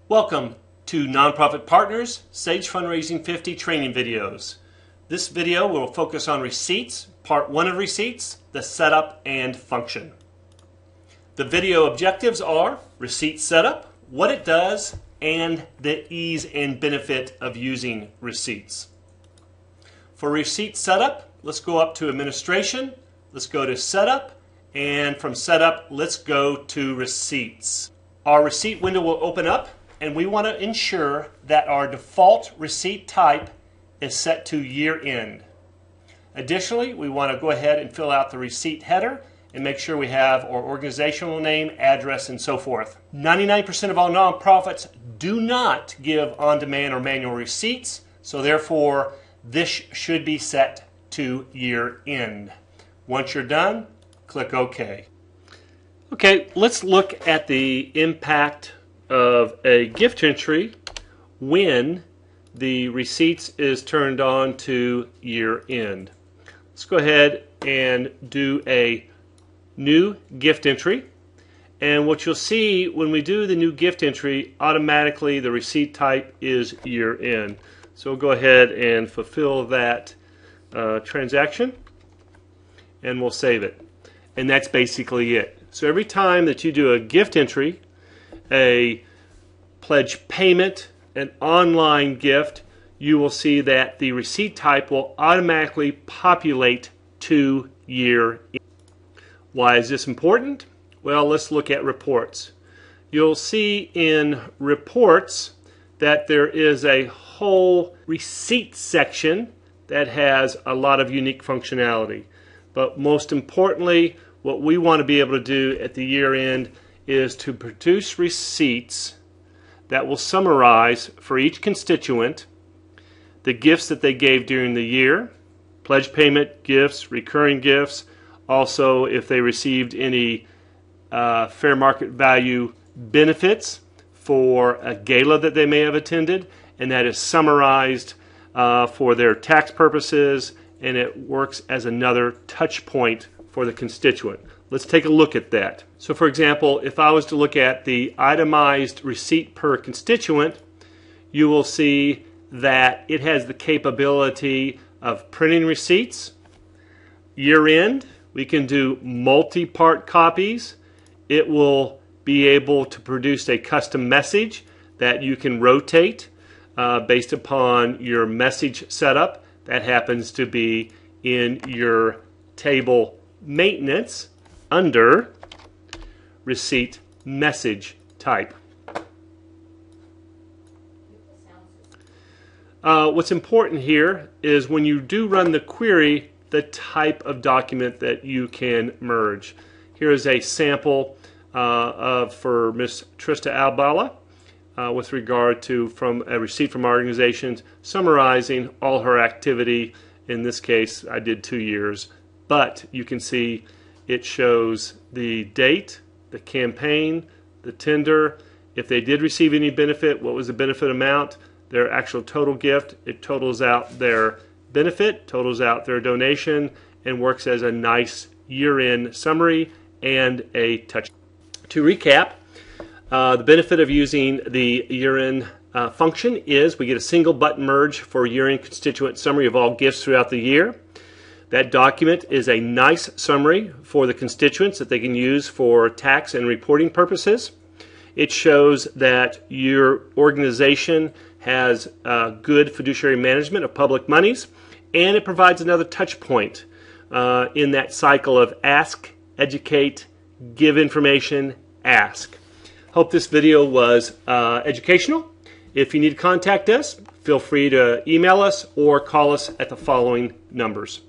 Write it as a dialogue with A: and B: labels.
A: Welcome to Nonprofit Partners Sage Fundraising 50 training videos. This video will focus on receipts, part 1 of receipts, the setup and function. The video objectives are receipt setup, what it does, and the ease and benefit of using receipts. For receipt setup, let's go up to administration, let's go to setup, and from setup, let's go to receipts. Our receipt window will open up, and we want to ensure that our default receipt type is set to year end. Additionally, we want to go ahead and fill out the receipt header and make sure we have our organizational name, address, and so forth. 99% of all nonprofits do not give on-demand or manual receipts, so therefore this should be set to year end. Once you're done, click OK. Okay, let's look at the impact of a gift entry when the receipts is turned on to year end. Let's go ahead and do a new gift entry, and what you'll see when we do the new gift entry, automatically the receipt type is year end. So we'll go ahead and fulfill that transaction, and we'll save it, and that's basically it. So every time that you do a gift entry, a pledge payment, an online gift, you will see that the receipt type will automatically populate to year end. Why is this important? Well, let's look at reports. You'll see in reports that there is a whole receipt section that has a lot of unique functionality. But most importantly, what we want to be able to do at the year end is to produce receipts that will summarize for each constituent the gifts that they gave during the year, pledge payment gifts, recurring gifts, also if they received any fair market value benefits for a gala that they may have attended, and that is summarized for their tax purposes, and it works as another touch point for the constituent. Let's take a look at that. So for example, if I was to look at the itemized receipt per constituent, you will see that it has the capability of printing receipts. Year end, we can do multi-part copies. It will be able to produce a custom message that you can rotate based upon your message setup. That happens to be in your table maintenance under receipt message type. What's important here is when you do run the query, the type of document that you can merge. Here is a sample for Ms. Trista Albala with regard to from a receipt from our organization summarizing all her activity. In this case, I did 2 years. But you can see it shows the date, the campaign, the tender, if they did receive any benefit, what was the benefit amount, their actual total gift, it totals out their benefit, totals out their donation, and works as a nice year-end summary and a touch. To recap, the benefit of using the year-end function is we get a single button merge for year-end constituent summary of all gifts throughout the year. That document is a nice summary for the constituents that they can use for tax and reporting purposes. It shows that your organization has good fiduciary management of public monies, and it provides another touch point in that cycle of ask, educate, give information, ask. Hope this video was educational. If you need to contact us, feel free to email us or call us at the following numbers.